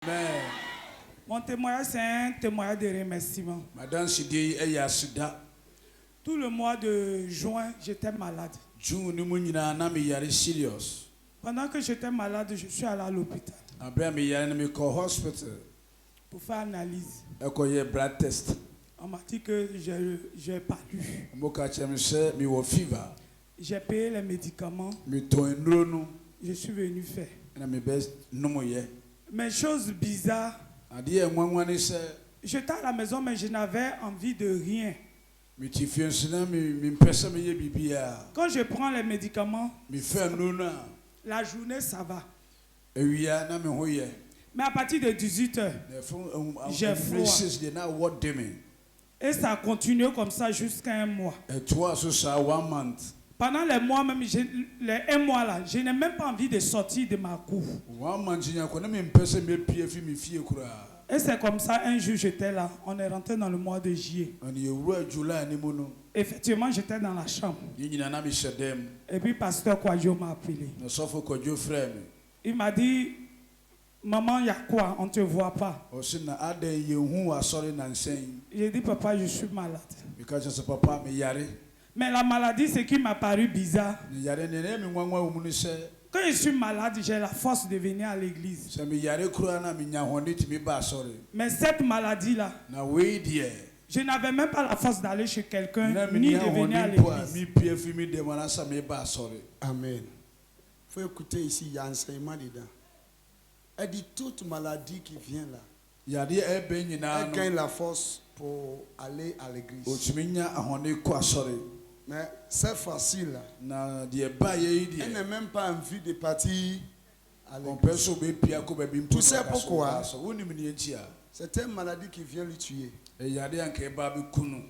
Amen. Mon témoignage, c'est un témoignage de remerciement. Madame Sidi Eyasuda. Tout le mois de juin, j'étais malade. June ni munyina na me yare serious. Pendant que j'étais malade, je suis allé à l'hôpital Après me yare na me call hospital. pour faire analyse. Ekoye blood test. On m'a dit que j'ai pas lu. Moka chemse mi wo fever. J'ai payé les médicaments. Mi to enro no Je suis venu faire. na me best no ye. Mais chose bizarre, Ade e nwanwani se j'étais à la maison mais je n'avais envie de rien. mi ti fiensu na mi pese me ye bibia. Quand je prends les médicaments, Mi fe no na la journée ça va. ewia na me ho ye. Mais à partir de 18h, J'ai froid. De na what demi. et ça a continué comme ça jusqu'à un mois. Et toi so sa 1 month. Pendant les mois même, les 1 mois là, je n'ai même pas envie de sortir de ma cour. 1 month nya ko na me pese me pie fi mi fie kura. Et c'est comme ça, un jour j'étais là, on est rentré dans le mois de juillet. On y euro July ni mo no. Effectivement, j'étais dans la chambre. Yina na mi shedem. Et puis pasteur Kwadjo m'a appelé. No sofo Kwadjo frère me. Il m'a dit, maman, il y a quoi? On ne te voit pas. O se na ade ye hu asori na nsen. J'ai dit, papa, je suis malade. Because se papa me yare. Mais la maladie, ce qui m'a paru bizarre. Ni yare ne mi nwanwa o mu ni se. Quand je suis malade, j'ai la force de venir à l'église. Se mi yare kura na mi nya honde ti mi ba asori. Mais cette maladie-là, Na we die. je n'avais même pas la force d'aller chez quelqu'un, Na mi ni nya de venir à honde po l'église. mi pie fi mi de mana sa mi ba asori. Amen. Il faut écouter ici, il y a un enseignement dedans. Elle dit toute maladie qui vient là, Yare e be nyina elle no. gagne la force pour aller à l'église. O ti mi nya ahonde ko asori. Mais c'est facile là. Na de ba ye die. Elle n'a même pas envie de partir à On l'église. peut so be pia ko be bi Tu sais pourquoi? Woni mi ni entia. C'est une maladie qui vient lui tuer. E yare anke ba bi kunu.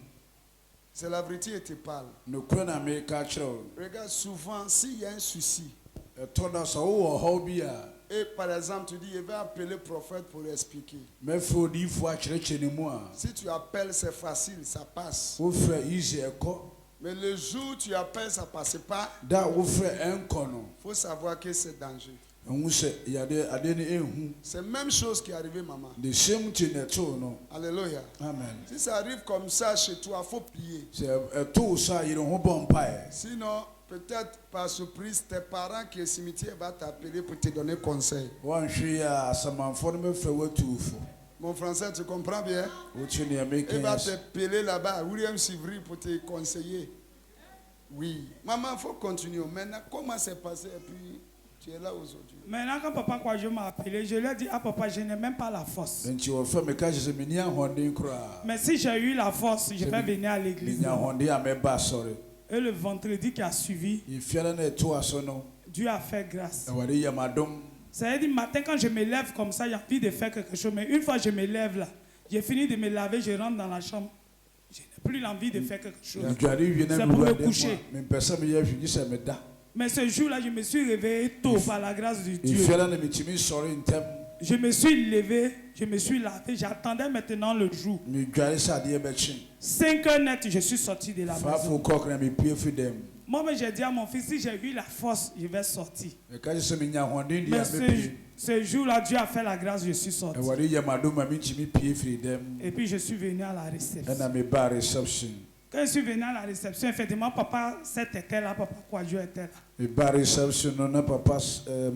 C'est la vérité et te parle. No kura na me ka chiro. Regarde, souvent, s'il y a un souci, E toda so wo ho bi a. et par exemple, tu dis, je vais appeler le prophète pour lui expliquer. Me fo di fo a chire ni mu a. Si tu appelles, c'est facile, ça passe. Wo frɛ easy ɛkɔ Mais le jour où tu appelles, ça ne passe pas, da wo frɛ ɛnkɔ no il faut savoir que c'est dangereux. ɛhu sɛ yade ade ne ɛhu C'est la même chose qui est arrivée, maman. the same thing ɛtoo no. Alléluia. Amen. Si ça arrive comme ça chez toi, il faut prier. Sɛ ɛtoo sa yere ho bɔ mpaeɛ. Sinon, peut-être par surprise, tes parents qui est cimetière vont t'appeler pour te donner conseil. Wanhwe a asamanfo no bɛfrɛ watuufo. Mon français, tu comprends bien? Wotu ne ameka Il va yɛ. t'appeler là-bas, William Sivry, pour te conseiller. Oui. Maman, il faut continuer. Maintenant, comment c'est passé et puis tu es là aujourd'hui? Maintenant, quand papa Kwadjo m'a appelé, je lui ai dit, ah papa, je n'ai même pas la force. Nti wɔfrɛ me ka kyerɛ sɛ menni ahoɔden koraa. Mais si j'ai eu la force, je vais venir à l'église. Menya ahoɔden a mɛba asɔre. Et le vendredi qui a suivi, Mfiara na ɛtoo aso no Dieu a fait grâce. Awurade yɛ m'adom. Ça veut dire, matin, quand je me lève comme ça, j'ai envie de faire quelque chose. Mais une fois que je me lève là, j'ai fini de me laver, je rentre dans la chambre. Je n'ai plus l'envie de faire quelque chose. Adware wie na C'est me pour wura me dɛm coucher. a mempɛ sɛ meyɛ hwee gye sɛ meda. Mais ce jour-là, je me suis réveillé tôt par la grâce de Dieu. Mfiara na metumi sɔre ntɛm. Je me suis levé, je me suis lavé, j'attendais maintenant le jour. Medware sɛ adeɛ bɛkye. 5 heures net, je suis sorti de la maison. 5 o'clock na mepue fi dɛm. Moi, j'ai dit à mon fils, si j'ai eu la force, je vais sortir. Meka kyerɛ sɛ menya ahoɔden deɛ Mais a mɛpue. ce jour-là, Dieu a fait la grâce, je suis sorti. Awurade yɛ m'adom a mentumi pue firi dɛm. Et puis je suis venu à la réception. Ɛna mebaa reception. Quand je suis venu à la réception, effectivement, papa, était là, papa Kwadjo était là. Mebaa reception no na papa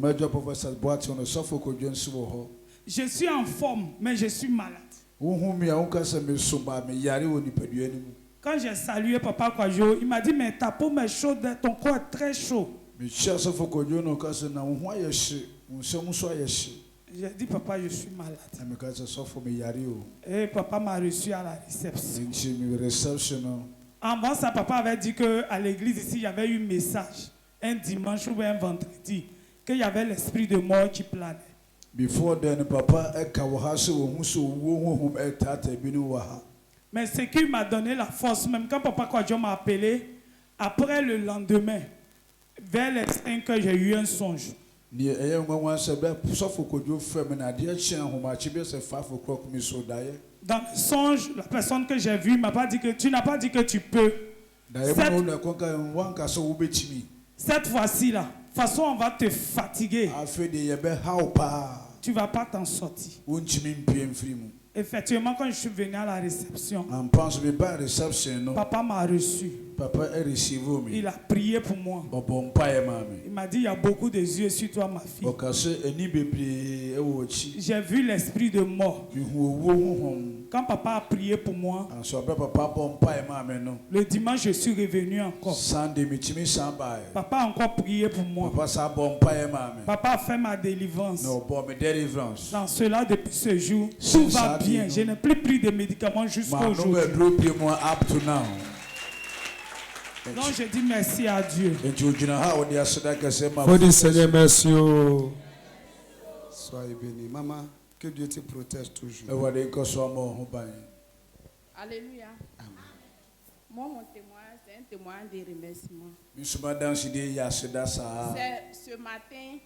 major professor Boateng no sɔfo Kwadwo nso wɔ hɔ. Je suis en forme, mais je suis malade. Wohu me a woka sɛ meso ba meyare wɔ nipadua no mu. Quand j'ai salué papa Kwadjo, il m'a dit, mais ta paume est chaude, ton corps est très chaud. Mehyia sɔfo Kwadwo no ɔka sɛ na wo ho ayɛ hye wo nsɛm nso ayɛ hye. J'ai dit, papa, je suis malade. Na meka sɛ sɔfo meyare o. Et papa m'a reçu à la réception. Nti me reception no. Avant ça, papa avait dit qu'à l'église ici, il y avait eu un message, un dimanche ou un vendredi, qu'il y avait l'esprit de mort qui planait. Before then papa ɛka wɔ ha sɛ wɔhu sɛ owuo honhom ɛtaataa bi no wɔ ha. Mais ce qui m'a donné la force, même quand papa Kwadjo m'a appelé, après le lendemain, vers les 5 heures, j'ai eu un songe. Neɛ ɛyɛ nwanwa sɛ bɛ sɔfo Kwadwo frɛ me na adeɛ kyɛn ahomakye bi sɛ 5 o'clock me so daeɛ. Dans le songe, la personne que j'ai vue m'a pas dit que tu n'as pas dit que tu peux. Daeɛ mu no na ɛkɔnka wanka sɛ wobɛtumi. Cette fois-ci là, de toute façon on va te fatiguer. Afei deɛ yɛbɛhaw paa. tu ne vas pas t'en sortir. wontumi mpie mfiri mu. Effectivement, quand je suis venu à la réception, Ampa nso meba reception no, papa m'a reçu. papa receive me. Il a prié pour moi. Ɔbɔ mpaeɛ maa me. Il m'a dit, il y a beaucoup de yeux sur toi, ma fille. Ɔka sɛ ani bebree wɔ akyi. J'ai vu l'esprit de mort. Mihu owuo honhom. Quand papa a prié pour moi, Anso ɔbɛ papa bɔ mpaeɛ maa me no, le dimanche, je suis revenu encore. Sunday metumi san baeɛ. Papa a encore prié pour moi. Papa sa bɔ mpaeɛ maa me. Papa a fait ma délivrance. Na ɔbɔ me deliverance. Dans cela, depuis ce jour, tout Since va that bien. day, Je n'ai plus pris de médicaments jusqu'à Ma no aujourd'hui. bɛduro pie mu up to now. Donc je dis merci à Dieu. Enti ogyina ha a ɔde aseda kɛseɛ ma Faut dire Seigneur merci. Soyez bénis. Maman, que Dieu te protège toujours. Awurade nkɔ so ama wo ho ban. Alléluia. Moi, mon témoignage, c'est un témoignage de remerciement. Nsoma dansidie yɛ aseda saa. C'est ce matin,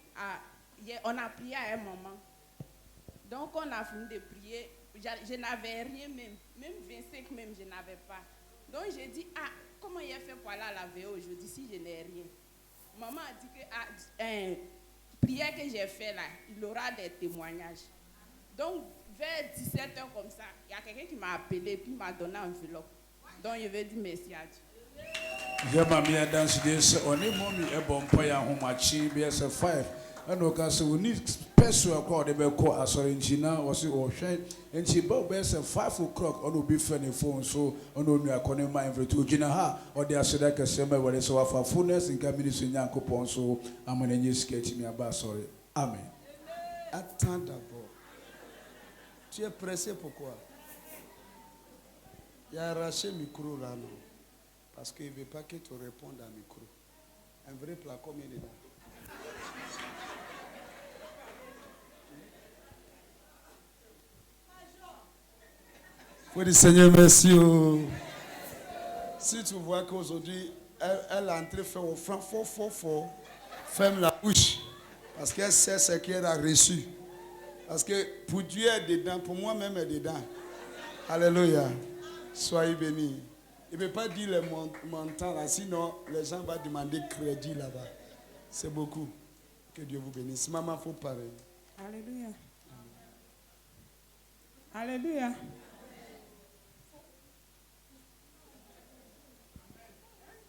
on a prié à un moment. Donc, on a fini de prier. Je n'avais rien même. Même 25 même, je n'avais pas. Donc, j'ai dit, comment il a fait pour aller à la veille aujourd'hui si je n'ai rien? Maman a dit que prière que j'ai fait là, il aura des témoignages. Donc, vers 17h comme ça, il y a quelqu'un qui m'a appelé puis m'a donné un enveloppe. Donc, je veux dire merci à Dieu. Yɛ ma me adansidie sɛ ɔne mɔmi ɛbɔ mpaeɛ ahomakye bɛyɛ sɛ 5 ɛna ɔka sɛ wɔni pɛso ɛkɔ a ɔde bɛkɔ asɔre nkyi na ɔse ɔhwɛ nkyi ba ɔbɛyɛ sɛ 5 o'clock ɔna obi fɛ ne phone so ɔna onua akɔ ne ma mfiri ogyina ha ɔde aseda kɛseɛ ma Awurade sɛ wafa fullness nka ministry Nyankopɔn so ama no nyɛ sika atumi aba asɔre. Amen. Attends d'abord. Tu es pressé pourquoi? Il a arraché le micro là, non? Parce qu'il ne veut pas que tu répondes à micro. Un vrai plat, combien dedans? Faut dire Seigneur merci. Si tu vois qu'aujourd'hui, elle est entrée faire offrande fort, ferme la bouche. Parce qu'elle sait ce qu'elle a reçu. Parce que pour Dieu est dedans, pour moi-même est dedans. Alléluia. Soyez bénis. Il ne peut pas dire le montant là, sinon les gens vont demander crédit là-bas. C'est beaucoup. Que Dieu vous bénisse. Maman, il faut parler. Alléluia. Alléluia.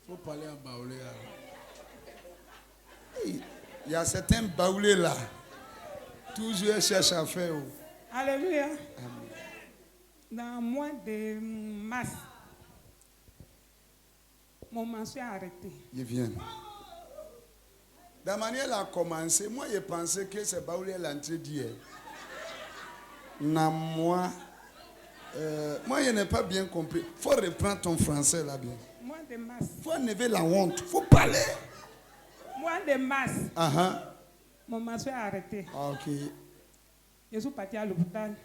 Faut parler en baoulé. Il y a certains baoulés là. Toujours ils cherchent à faire. Alléluia. Amen. Dans le mois de mars, mon mensuel a arrêté. Ils viennent. La manière elle a commencé, moi je pensais que c'est baoulé l'entrée d'hier. Non, moi je n'ai pas bien compris. Il faut reprendre ton français là bien. Mois de mars. Il faut enlever la honte. Il faut parler. Mois de mars, Uh-huh. mon mensuel a arrêté. Ok. Je suis parti à l'hôpital.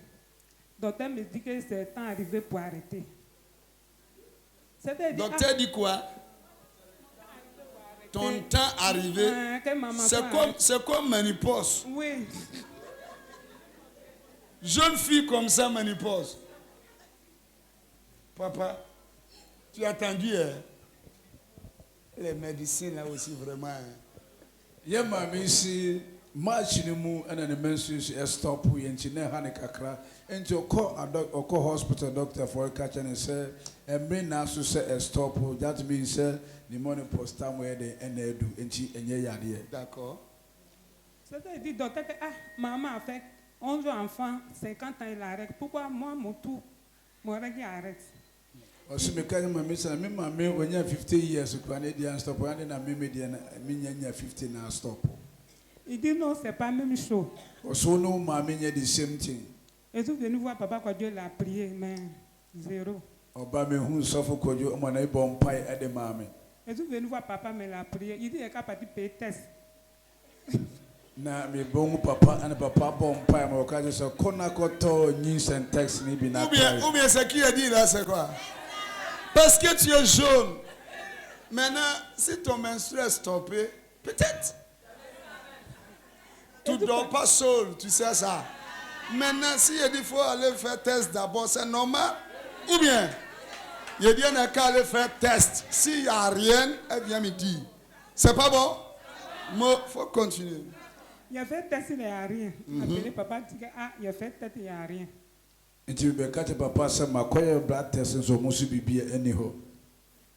Le docteur me dit que c'est le temps arrivé pour arrêter. C'était dit, Docteur dit quoi? Ton temps arrivé. que maman C'est comme ménopause. Oui. Jeune fille comme ça, ménopause. Papa, tu as attendu, hein? Les médecines là aussi vraiment. Yɛ ma me si March no mu ɛna ne menstruation stop yɛ nti na ɛha ne kakra nti ɔkɔ hospital doctor for ka kyɛ ne sɛ ɛmmere na so sɛ stop that means sɛ ne menopause time yɛ de ɛna adu nti ɛnyɛ yadeɛ. D'accord. C'était dit, docteur, que maman a fait 11 enfants, 50 ans, il arrête. Pourquoi moi, mon tour, mon règle arrête? Ɔsi mi ka ne ma mi sɛ mi ma mi wɔnya 50 years kura ne deɛ stop wɔn na mi deɛ na mi nya 50 na stop. Il dit non, c'est pas la même chose. Ɔso no ma mi nya the same thing. Et suis venu voir papa quand Dieu l'a prié, mais zéro. Ɔba mi hu sɔfo kɔdwo ɔmo na ibɔ mpae ɛde maa mi. Et suis venu voir papa, mais l'a prié. Il dit, il est capable de payer test. Na mi bɔ hu papa ɛna papa bɔ mpae ma ɔka kyerɛ sɛ kɔna kɔtɔ nyinsɛn tax ni bi na Ou bien ce qui est dit là, c'est quoi? Parce que tu es jaune. Maintenant, si ton menstruel est stoppé, peut-être. Tu ne dors pas seul, tu sais ça. Maintenant, si il dit qu'il faut aller faire test d'abord, c'est normal. Ou bien, il dit qu'il n'a qu'à aller faire test. S'il n'y a rien, elle vient me dire. C'est pas bon? Il faut continuer. Il a fait test, il n'y a rien. Appelé papa, dit que il a fait test, il n'y a rien. Nti bɛka kyerɛ papa sɛ makɔyɛ blood test nso ɔmo nso biribi ɛni hɔ.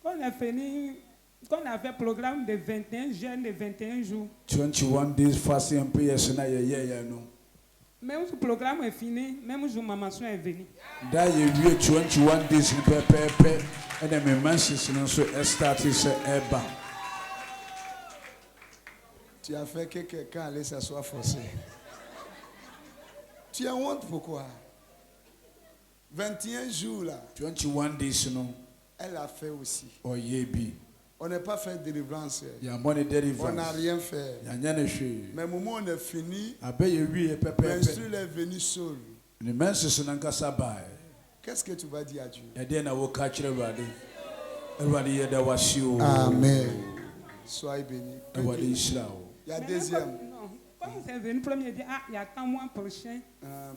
Quand on a fait programme de 21 jeûnes de 21 jours. 21 days fasting and prayers na yɛyɛ no. Même si le programme est fini, même si maman est venue. Da yɛwie 21 days ni pɛpɛɛpɛ ɛna me menses no nso ɛstart sɛ ɛba. Tu as fait que quelqu'un allait s'asseoir forcé. Tu as honte pourquoi? 21 jours là. 21 days no. Elle a fait aussi. Ɔyɛ bi. On n'a pas fait de délivrance. Yɛambɔ ne deliverance. On n'a rien fait. Yɛanyɛ ne hwee. Mais au moment où on a fini, Abɛ yɛwie pɛpɛɛpɛ. l'instru est venu seul. Ne menses no ankasa bae. Qu'est-ce que tu vas dire à Dieu? Ɛdeɛ na woka kyerɛ Awurade. Awurade yɛda wo ase o. Amen. Sois béni. Awurade nhyira wo. Il y a Mais deuxième. non, quand c'est venu, premier dit, il y a qu'un mois prochain.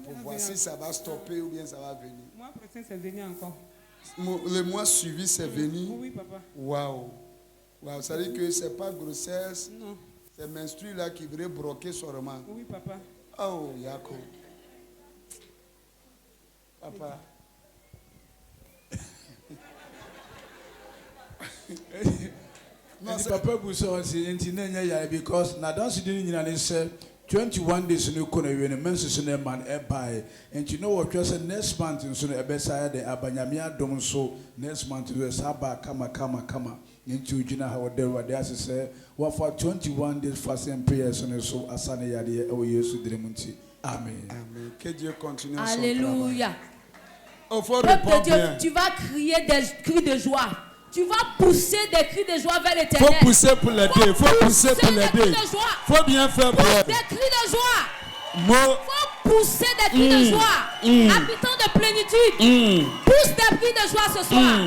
Pour voir si ça va stopper ou bien ça va venir. Le mois prochain, c'est venu encore. Le mois suivi, c'est venu. Oui, papa. Waouh. Wow. Ça veut dire que ce n'est pas grossesse. Non. C'est menstru là qui voudrait broquer seulement. Oui, papa. Oh, Yako. Papa. No, papa bu so nti na nya ya because na dance di nyina ne se 21 days no ko na wie ne menses no man e bae nti no wo twa se next month nso no ebesa de abanyame adom so next month no saba kama nti ugina ha wode wade asese wa for 21 days fasting and prayers no so asane yade e wo Yesu dire mu nti amen. Amen. Que Dieu continue son Alléluia. Oh, faut Peuple de répondre Dieu, bien. tu vas crier des cris de joie. Tu vas pousser des cris de joie vers Faut l'Éternel. pousser pour l'aider. Faut pousser pour des l'aider. cris de joie. Faut bien faire Pousse bref. des cris de joie. Mot. Faut pousser des cris de joie. Habitants de plénitude. Pousse des cris de joie ce soir.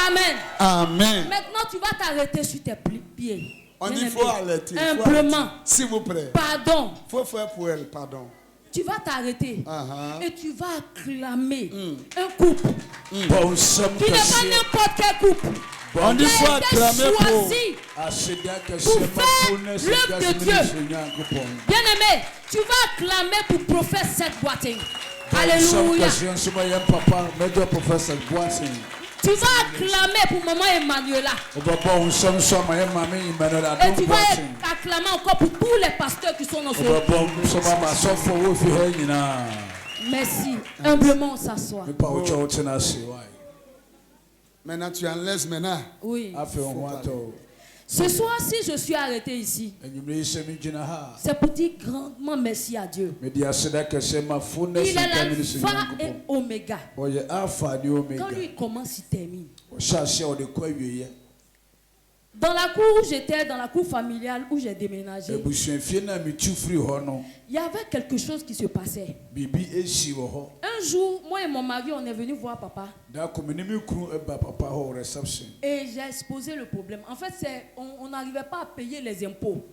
Amen. Amen. Maintenant, tu vas t'arrêter sur tes pieds. On dit Bien-aimé. faut arrêter. Faut Humblement. arrêter. S'il vous plaît. Pardon. Faut faire pour elle, pardon. Tu vas t'arrêter. Uh-huh. Et tu vas acclamer un couple. Bon sam Qui n'est pas kase n'importe quel couple. On dit Qui faut a été acclamer pour. choisi. aseda kase Pour ma faire fullness l'œuvre de Dieu. Bien-aimé, tu vas acclamer pour prophète cette boîte. Alléluia. Tu vas acclamer pour maman Emmanuela. Et tu vas acclamer encore pour tous les pasteurs qui sont dans ce lieu. Merci. Humblement, on s'assoit. Maintenant, tu en laisses maintenant. Oui. Ce soir, si je suis arrêté ici, c'est pour dire grandement merci à Dieu. Il est l'alpha et oméga. Quand lui commence, il termine. Dans la cour où j'étais, dans la cour familiale où j'ai déménagé, il y avait quelque chose qui se passait. Un jour, moi et mon mari, on est venus voir papa. Et j'ai exposé le problème. En fait, on n'arrivait pas à payer les impôts.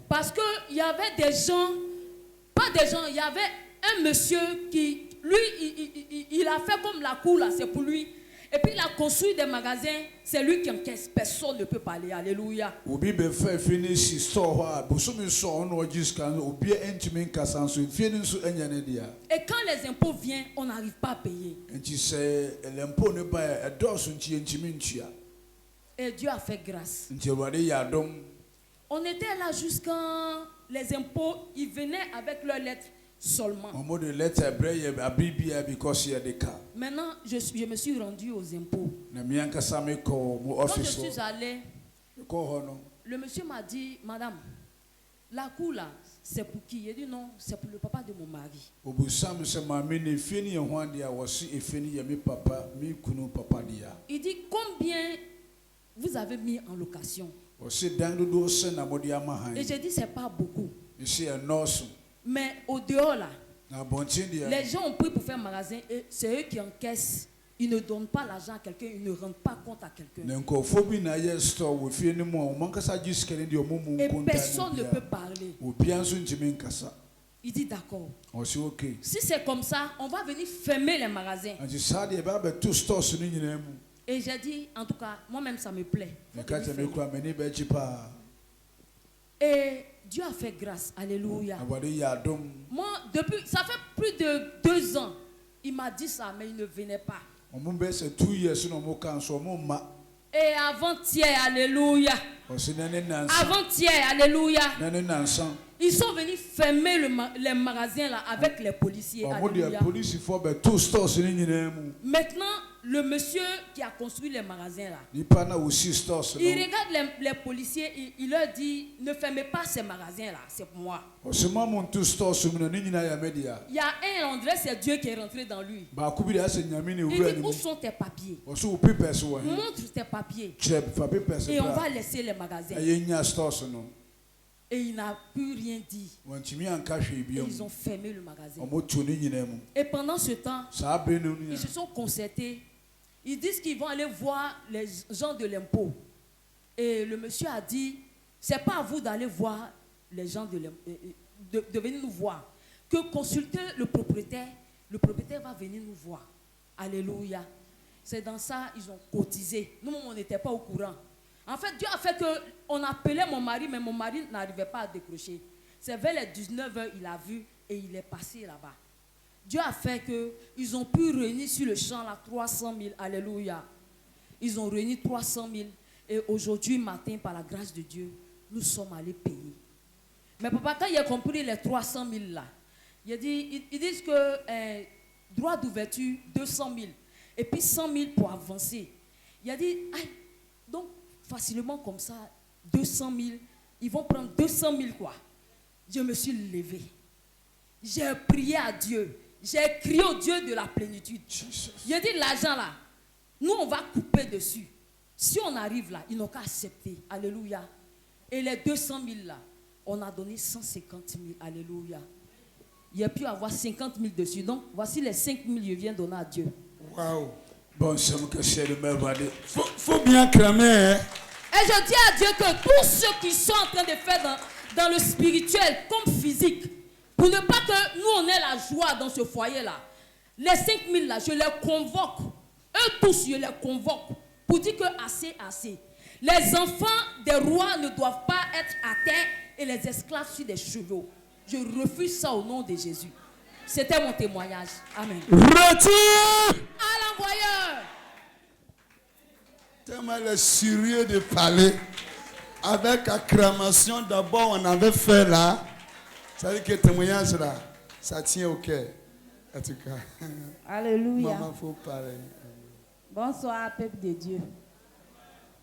Parce qu'il y avait des gens, pas des gens, il y avait un monsieur qui, lui, il a fait comme la cour là, c'est pour lui. Et puis il a construit des magasins, c'est lui qui encaisse, personne ne peut parler. Alléluia. Et quand les impôts viennent, on n'arrive pas à payer. Et Dieu a fait grâce. On était là jusqu'à les impôts, ils venaient avec leurs lettres seulement. Maintenant, je me suis rendu aux impôts. Quand je suis allé, le monsieur m'a dit, madame, la cour là, c'est pour qui? Il dit non, c'est pour le papa de mon mari. Il dit combien vous avez mis en location? Et j'ai dit c'est pas beaucoup. Mais au dehors là, les gens ont pris pour faire un magasin et c'est eux qui encaissent. Ils ne donnent pas l'argent à quelqu'un, ils ne rendent pas compte à quelqu'un. Et personne ne peut parler. Il dit d'accord. Si c'est comme ça, on va venir fermer les magasins. Et j'ai dit, en tout cas, moi-même, ça me plaît. Et Dieu a fait grâce. Alléluia. Moi, depuis, ça fait plus de 2 ans, il m'a dit ça, mais il ne venait pas. Et avant-hier, alléluia. Avant-hier, alléluia. Ils sont venus fermer les magasins là avec les policiers. Alléluia. Maintenant, le monsieur qui a construit les magasins là, il regarde les policiers, il leur dit, ne fermez pas ces magasins là, c'est pour moi. Il y a un endroit, c'est Dieu qui est rentré dans lui. Il dit, où sont tes papiers? Montre tes papiers. Et on va laisser les magasins. Et il n'a plus rien dit. Et ils ont fermé le magasin. Et pendant ce temps, ils se sont concertés. Ils disent qu'ils vont aller voir les gens de l'impôt. Et le monsieur a dit, c'est pas à vous d'aller voir les gens de l'impôt, de venir nous voir. Que consultez le propriétaire va venir nous voir. Alléluia. C'est dans ça ils ont cotisé. Nous, on n'était pas au courant. En fait, Dieu a fait qu'on appelait mon mari, mais mon mari n'arrivait pas à décrocher. C'est vers les 19h, il a vu et il est passé là-bas. Dieu a fait qu'ils ont pu réunir sur le champ là 300 000. Alléluia. Ils ont réuni 300 000. Et aujourd'hui matin, par la grâce de Dieu, nous sommes allés payer. Mais papa, quand il a compris les 300 000 là, il a dit, ils disent que droit d'ouverture, 200 000. Et puis 100 000 pour avancer. Il a dit, aïe, donc facilement comme ça, 200 000, ils vont prendre 200 000 quoi. Je me suis levé. J'ai prié à Dieu. J'ai crié au Dieu de la plénitude. J'ai dit, l'argent là, nous on va couper dessus. Si on arrive là, ils n'ont qu'à accepter. Alléluia. Et les 200 000 là, on a donné 150 000. Alléluia. Il y a pu avoir 50 000 dessus. Donc, voici les 5 000 que je viens donner à Dieu. Waouh. Bon, c'est que c'est le même. Faut bien cramer. Hein? Et je dis à Dieu que tous ceux qui sont en train de faire dans le spirituel comme physique, pour ne pas que nous on ait la joie dans ce foyer-là, les 5 000 là, je les convoque. Eux tous, je les convoque pour dire que assez. Les enfants des rois ne doivent pas être à terre et les esclaves sur des chevaux. Je refuse ça au nom de Jésus. C'était mon témoignage. Amen. Retour à l'envoyeur. Tellement le sérieux de parler. Avec acclamation, d'abord on avait fait là. Ça veut dire que le témoignage là, ça tient au cœur. En tout cas. Alléluia. Maman, faut parler. Bonsoir, peuple de Dieu.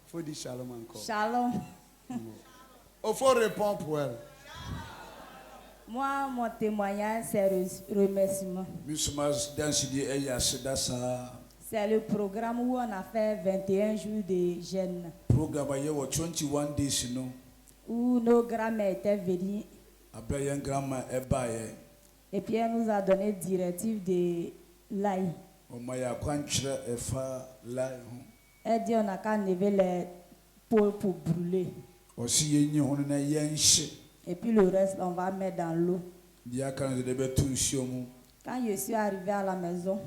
Faut dire shalom encore. Shalom. Il faut répondre pour elle. Moi, mon témoignage, c'est remerciement. C'est le programme où on a fait 21 jours de jeûne. Où nos grands-mères étaient venues. Et puis elle nous a donné directive de l'ail. Elle dit on n'a qu'à enlever les pots pour brûler. Et puis le reste, on va mettre dans l'eau. Quand je suis arrivé à la maison,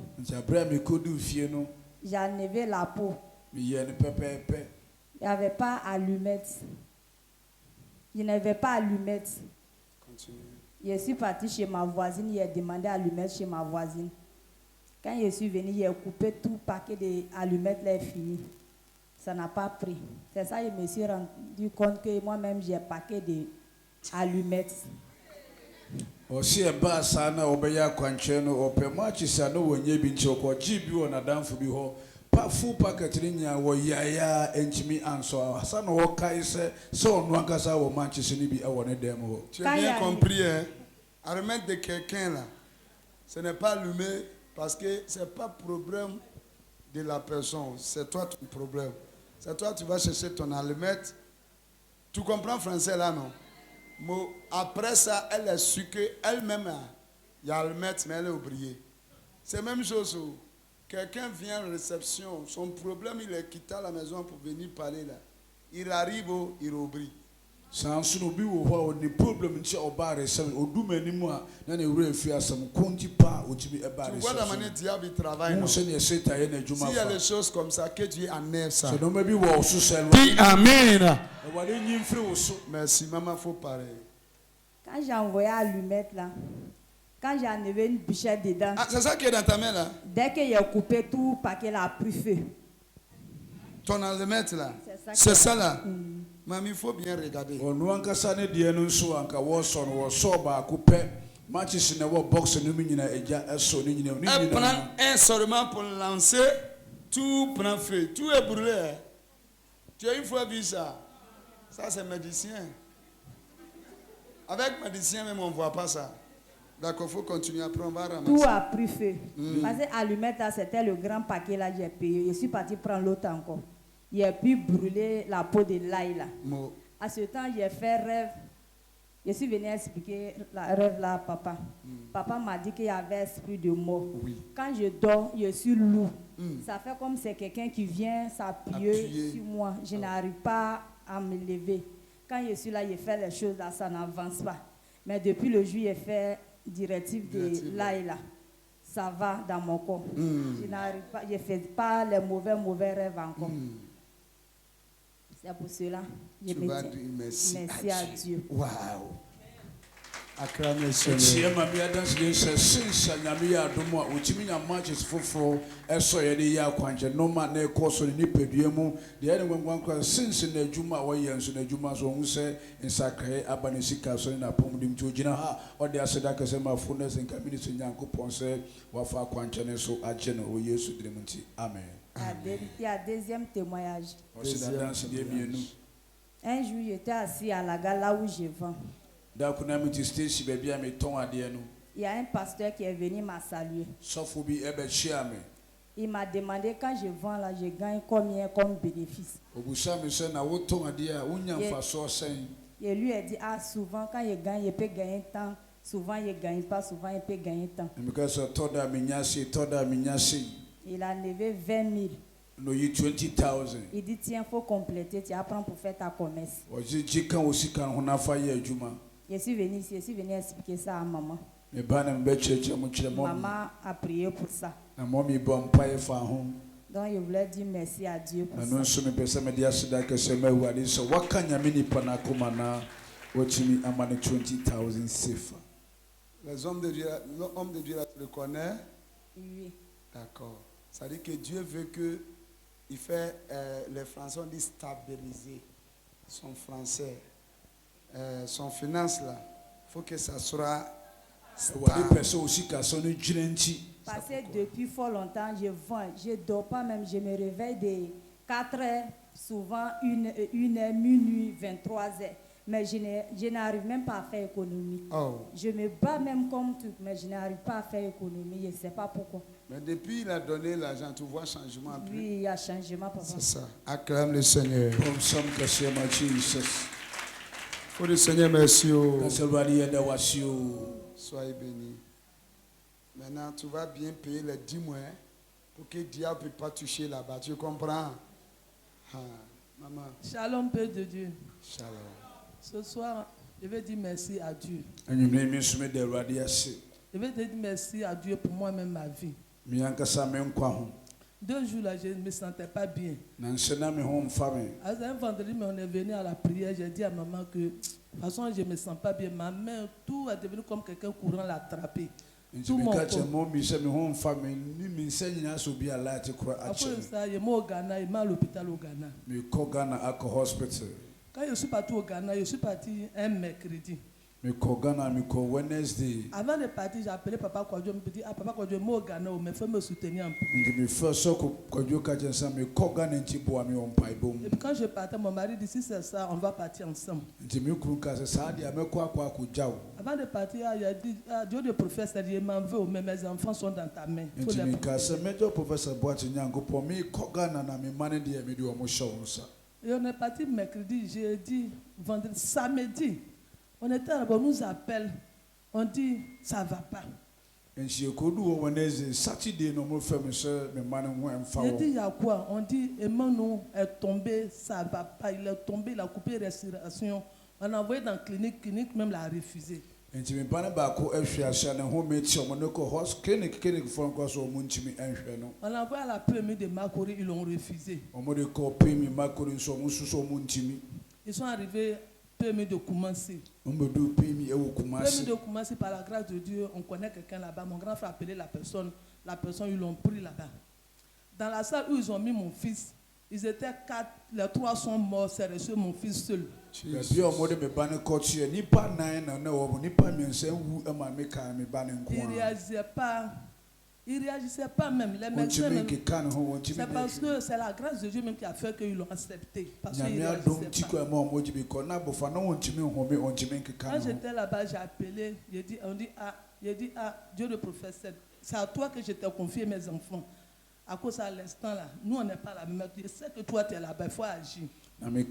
j'ai enlevé la peau. Il n'y avait pas allumette. Je n'avais pas allumette. Je suis partie chez ma voisine, j'ai demandé allumette chez ma voisine. Quand je suis venue, j'ai coupé tout paquet d'allumettes, les fini. Ça n'a pas pris. C'est ça que je me suis rendu compte que moi-même j'ai un paquet d'allumettes. Osi eba sana obeya kwanche no opema chisa no wonye bi nche okwo jibi wona danfo bi ho pa full packet ni nya wo yaya enchimi anso asa no wo kai se onu ankasa wo manchese ni bi e wo ne dem ho. Tu as bien compris hein? À remettre de quelqu'un là. Ce n'est pas allumé parce que c'est pas problème de la personne, c'est toi ton problème. C'est toi tu vas chercher ton allumette. Tu comprends français là non? Après ça, elle a su qu'elle-même, il y a le maître, mais elle est oubliée. C'est la même chose. Quelqu'un vient en réception, son problème, il est quitté à la maison pour venir parler là. Il arrive, il oublie. Sans no bi wo ho the problem nche obare se odumanimu a na na wura fi asam konti pa otimi ebare se. Tu vois la manière diable travaille. Non c'est seta ye na djuma fa. S'il y a des choses comme ça que tu enlèves ça. So no bi wo so sel. Dis amen. Merci maman, faut parler. Quand j'ai envoyé allumette là, quand j'ai enlevé une bichette dedans. Ah, c'est ça qui est dans ta main là. Dès que j'ai coupé tout paquet là a pris feu. Ton allumette là. C'est ça là. Maman, il faut bien regarder. On anka sane die no so anka wo so no wo so ba couper matches na wo box no mi nyina eja eso ni nyina ni nyina. Prend un instrument pour lancer, tout prend feu, tout est brûlé. Tu as une fois vu ça? Ça c'est médecin. Avec médecin même on ne voit pas ça. D'accord, il faut continuer. Après on va ramasser. Tout a pris feu. Parce que allumette là c'était le grand paquet là j'ai payé. Je suis parti prendre l'autre encore. Il a pu brûler la peau de l'ail là. À ce temps, j'ai fait rêve. Je suis venu expliquer le rêve là à papa. Papa m'a dit qu'il y avait esprit de mort. Oui. Quand je dors, je suis lourd. Ça fait comme c'est quelqu'un qui vient s'appuyer sur moi. Je n'arrive pas à me lever. Quand je suis là, je fais les choses là, ça n'avance pas. Mais depuis le jour, j'ai fait directive de l'ail là. Ça va dans mon corps. Je n'arrive pas, je ne fais pas les mauvais rêves encore. C'est pour cela je me dis merci à Dieu. Wow. Acclamez le Seigneur. Ma mia dans les since nyamia adomo a otimi nya matches foforo eso ye de ya kwanje no ma na ekoso ni pedue mu de ye ngwan kwa since na adwuma wo ye nso na adwuma so hu se nsakre abane sika so na pomdim ti ogina ha o de aseda kase ma fullness in community nyankopon se wafa kwanje ne so agye no o Yesu diremunti amen. Il y a deuxième témoignage. Un jour, j'étais assis à la gare là où je vends. Il y a un pasteur qui est venu m'a salué. Il m'a demandé quand je vends là, je gagne combien comme bénéfice. Et lui a dit, ah souvent quand il gagne, il peut gagner tant. Souvent il ne gagne pas, souvent il peut gagner tant. Il a enlevé 20 000. No, 20,000. Il dit tiens, faut compléter, tu apprends pour faire ta commerce. Je suis venu ici, je suis venu expliquer ça à maman. Maman a prié pour ça. Donc je voulais dire merci à Dieu pour ça. Les hommes de Dieu, l'homme de Dieu le connaît. Oui. D'accord. Ça dit que Dieu veut que il fait les Français on dit stabiliser son français, son finance là. Il faut que ça soit stable. Parce que depuis fort longtemps je vends, je dors pas même, je me réveille de 4 heures, souvent 1 heure, minuit, 23 heures. Mais je n'arrive même pas à faire économie. Oh. Je me bats même comme tout, mais je n'arrive pas à faire économie. Je ne sais pas pourquoi. Mais depuis il a donné l'argent, tu vois changement. Oui, il y a changement, papa. C'est ça. Acclame le Seigneur. Faut le Seigneur merci. Soyez bénis. Maintenant, tu vas bien payer les 10 mois pour que le diable ne puisse pas toucher là-bas. Tu comprends? Ah, maman. Shalom, Père de Dieu. Shalom. Ce soir, je vais dire merci à Dieu. Je vais dire merci à Dieu pour moi-même ma vie. 2 jours là, je ne me sentais pas bien. À un vendredi, on est venu à la prière. J'ai dit à maman que de toute façon, je ne me sens pas bien. Ma main, tout est devenu comme quelqu'un courant l'attraper. Tout mon corps. Après ça, il m'a au Ghana, il m'a à l'hôpital au Ghana. Quand je suis parti au Ghana, je suis parti un mercredi. Avant de partir, j'ai appelé Papa Kwadjo. Je me dis, ah Papa Kwadjo, moi au Ghana, mais il faut me soutenir un peu. Et puis quand je partais, mon mari dit, si c'est ça, on va partir ensemble. Avant de partir, il a dit, ah, Dieu le professeur, il m'en veut, mais mes enfants sont dans ta main. Et on est parti mercredi, jeudi, vendredi, samedi. On était là-bas, on nous appelle, on dit ça ne va pas. Il dit il y a quoi? On dit Emmanuel est tombé, ça ne va pas. Il est tombé, il a coupé la respiration. On a envoyé dans la clinique même l'a refusé. Nti me bana ba ko ehwe ahia ne ho meti omo ne ko clinic fon ko so omo ntimi ehwe no. On a envoyé à la PMI de Makori, ils l'ont refusé. Omo de ko PMI Makori so omo suso omo ntimi. Ils sont arrivés PMI de Koumassi. Omo do PMI e wo Koumassi. PMI de Koumassi, par la grâce de Dieu, on connaît quelqu'un là-bas. Mon grand frère a appelé la personne ils l'ont pris là-bas. Dans la salle où ils ont mis mon fils, ils étaient 4, les 3 sont morts, c'est resté mon fils seul. Il réagissait pas même. Les médecins même. C'est parce que c'est la grâce de Dieu même qui a fait qu'ils l'ont accepté. Parce qu'il réagissait pas. Quand j'étais là-bas, j'ai appelé, j'ai dit, Dieu le prophète, c'est à toi que je t'ai confié mes enfants. À cause à l'instant là, nous on n'est pas la même. Je sais que toi tu es là-bas, il faut agir. Une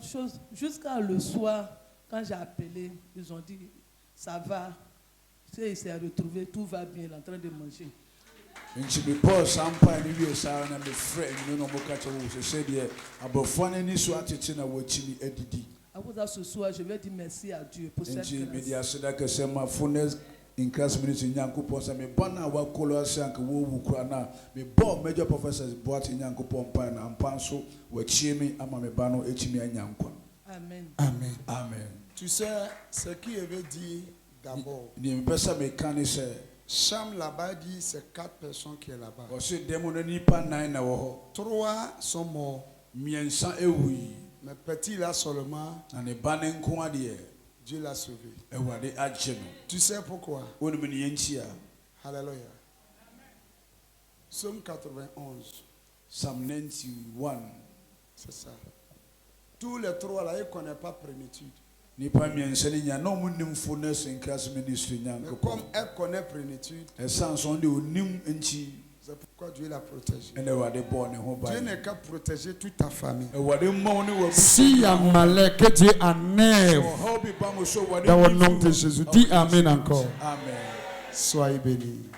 chose, jusqu'à le soir, quand j'ai appelé, ils ont dit ça va. Il s'est retrouvé, tout va bien, il est en train de manger. À cause de ce soir, je vais dire merci à Dieu pour cette grâce. Amen. Amen. Amen. Tu sais, ce qui veut dire d'abord, Cham là-bas dit c'est 4 personnes qui sont là-bas. 3 sont morts. Mais petit là seulement, Dieu l'a sauvé. Tu sais pourquoi? Alléluia. Psaume 91. Psalm 91. C'est ça. Tous les 3 là, ils ne connaissent pas plénitude. Mais comme elle connaît plénitude, c'est pourquoi Dieu l'a protégée. Dieu n'est qu'à protéger toute ta famille. S'il y a malheur, que Dieu enlève dans le nom de Jésus. Dis Amen encore. Amen. Soyez bénis.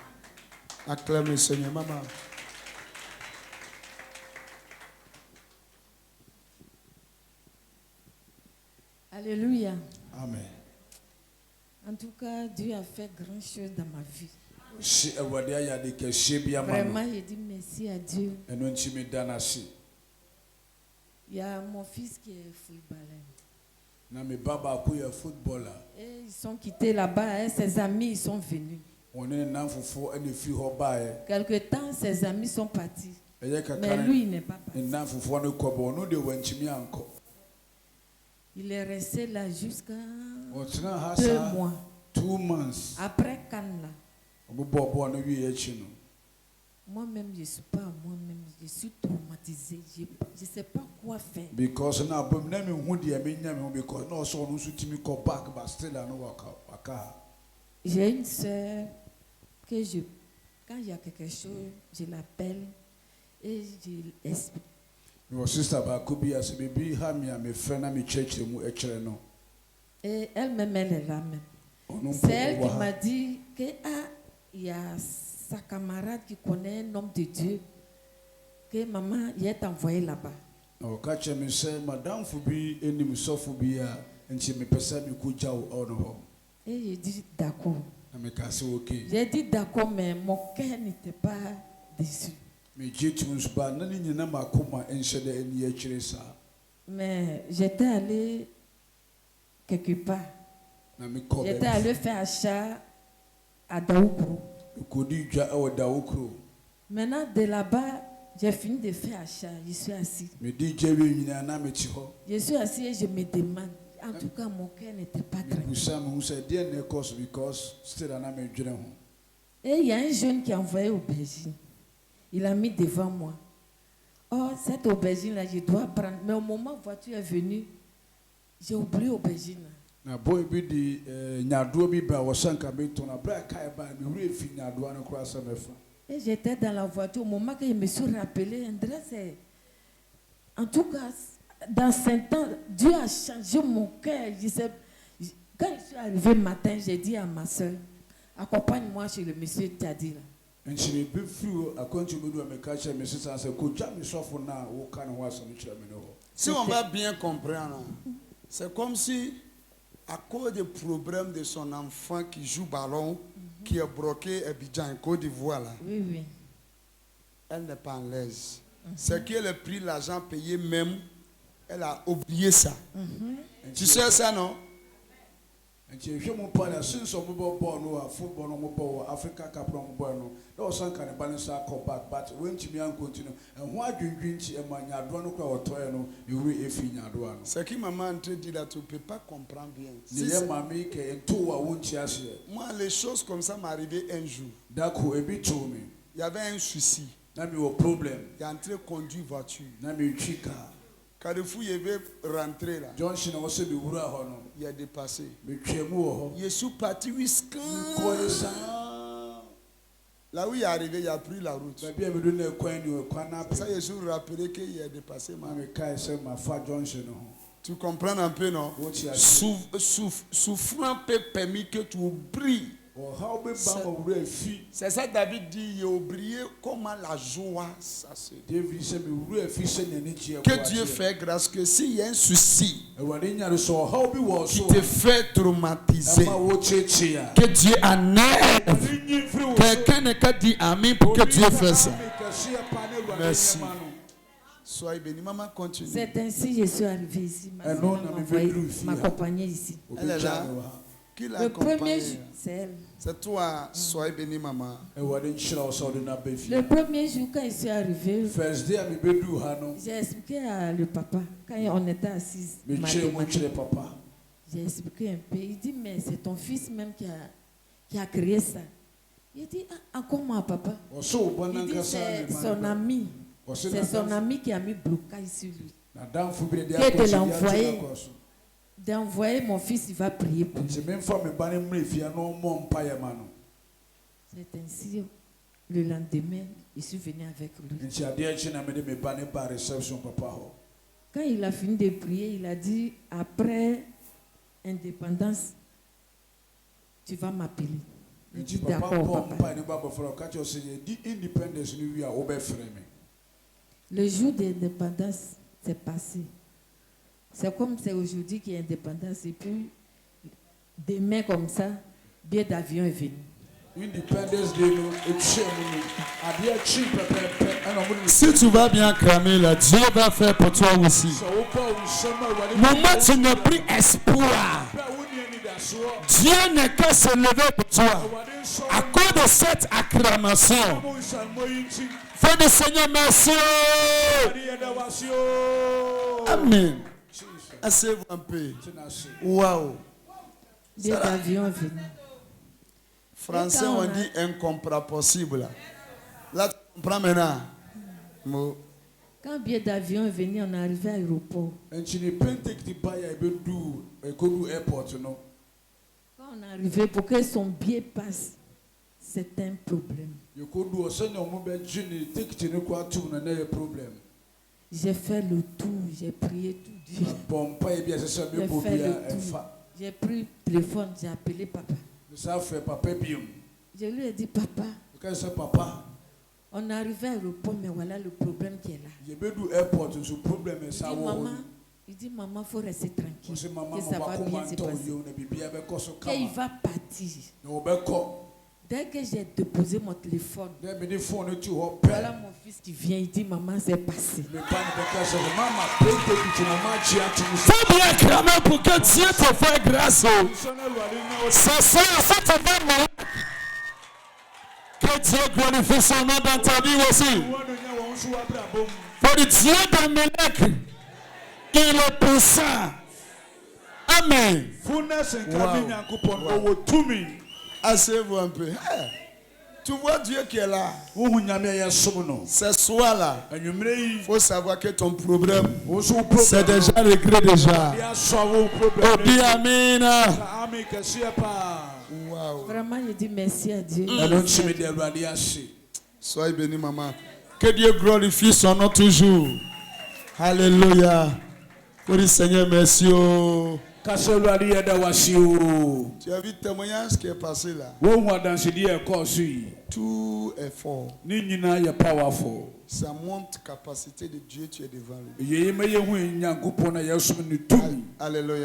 Acclame le Seigneur, maman. Alléluia. Amen. En tout cas, Dieu a fait grand chose dans ma vie. Vraiment, j'ai dit merci à Dieu. Il y a mon fils qui est footballeur. Et ils sont quittés là-bas, ses amis ils sont venus. Quelque temps, ses amis sont partis. Mais lui, il n'est pas parti. Il est resté là jusqu'à 2 mois. 2 months. Après Cannes, moi-même, je ne suis pas moi-même. Je suis traumatisée. Je ne sais pas quoi faire. J'ai une soeur que quand il y a quelque chose, je l'appelle et je l'explique. Et elle-même, elle est là même. C'est elle qui m'a dit qu'il y a sa camarade qui connaît un homme de Dieu que maman y est envoyée là-bas. Et j'ai dit d'accord. J'ai dit d'accord, mais mon cœur n'était pas déçu. Mais j'étais allé quelque part. J'étais allé faire achat à Daoukro. Maintenant, de là-bas, j'ai fini de faire achat. Je suis assis. Je suis assis et je me demande. En tout cas, mon cœur n'était pas très bien. Et il y a un jeune qui a envoyé aubergine. Il a mis devant moi. Oh, cette aubergine-là, je dois prendre. Mais au moment où la voiture est venue, j'ai oublié l'aubergine. Et j'étais dans la voiture. Au moment que je me suis rappelé, en tout cas, dans 5 ans, Dieu a changé mon cœur. Quand je suis arrivée le matin, j'ai dit à ma soeur, accompagne-moi chez le monsieur Tchadi. Si on va bien comprendre, c'est comme si, à cause des problèmes de son enfant qui joue ballon, qui est bloqué à Abidjan, Côte d'Ivoire, là, elle n'est pas en l'aise. C'est qu'elle a pris l'argent payé même, elle a oublié ça. Tu sais ça, non? C'est qui maman en train de dire là, tu ne peux pas comprendre bien. Moi, les choses comme ça m'arrivaient un jour. Il y avait un souci. Il est en train de conduire voiture. Carrefour, il veut rentrer là. Il a dépassé. Je suis parti, là où il est arrivé, il a pris la route. Ça, je suis rappelé qu'il a dépassé Tu comprends un peu, non? Souffrant peut permettre que tu oublies. C'est ça David dit, il a oublié comment la joie ça se dit. Que Dieu fait grâce que s'il y a un souci qui te fait traumatiser, que Dieu enlève. Quelqu'un n'a qu'à dire amen pour que Dieu fasse ça. Merci. Soyez bénis. Maman, continue. C'est ainsi que je suis arrivée ici. M'accompagner ici. Elle est là. Qui l'a accompagnée? C'est elle. C'est toi, soyez bénie, maman. Le premier jour, quand je suis arrivée, j'ai expliqué à le papa, quand on était assis, j'ai expliqué un peu. Il dit, mais c'est ton fils même qui a créé ça. Il dit, ah, comment, papa? Il dit, c'est son ami. C'est son ami qui a mis blocage sur lui. Qui te l'a envoyé. D'envoyer mon fils, il va prier pour lui. C'est ainsi, le lendemain, je suis venu avec lui. Quand il a fini de prier, il a dit, après indépendance, tu vas m'appeler. Je dis d'accord, papa. Le jour de l'indépendance, c'est passé. C'est comme c'est aujourd'hui qu'il y a indépendance. Et puis, demain comme ça, billet d'avion est venu. Si tu vas bien cramer là, Dieu va faire pour toi aussi. Maman, tu n'as plus espoir. Dieu n'est qu'à se lever pour toi. À cause de cette acclamation. Fais du Seigneur, merci. Amen. Asseyez-vous un peu. Waouh. Billet d'avion est venu. Français, on dit incompréhensible. Là, tu comprends maintenant. Quand billet d'avion est venu, on est arrivé à l'aéroport. Quand on est arrivé, pour que son billet passe, c'est un problème. J'ai fait le tour, j'ai prié tout Dieu. J'ai fait le tour. J'ai pris le téléphone, j'ai appelé papa. Je lui ai dit, papa, on est arrivé à l'aéroport, mais voilà le problème qui est là. Il dit, maman, il faut rester tranquille. Que ça va bien se passer. Qu'il va partir. Dès que j'ai déposé mon téléphone, voilà mon fils qui vient, il dit, maman, c'est passé. Faut bien cramer pour que Dieu te fasse grâce. Ça te va mal. Que Dieu glorifie son nom dans ta vie aussi. Pour le Dieu d'Amalek, il est puissant. Amen. Wow. Asseyez-vous un peu. Hey, tu vois Dieu qui est là. Ce soir-là, il faut savoir que ton problème, c'est déjà réglé déjà. Oh, bien, amen. Wow. Vraiment, je dis merci à Dieu. Soyez bénis, maman. Que Dieu glorifie son nom toujours. Alléluia. Pour le Seigneur, merci. Tu as vu le témoignage qui est passé là? Tout est fort. Ça montre capacité de Dieu, tu es devant lui. Alléluia.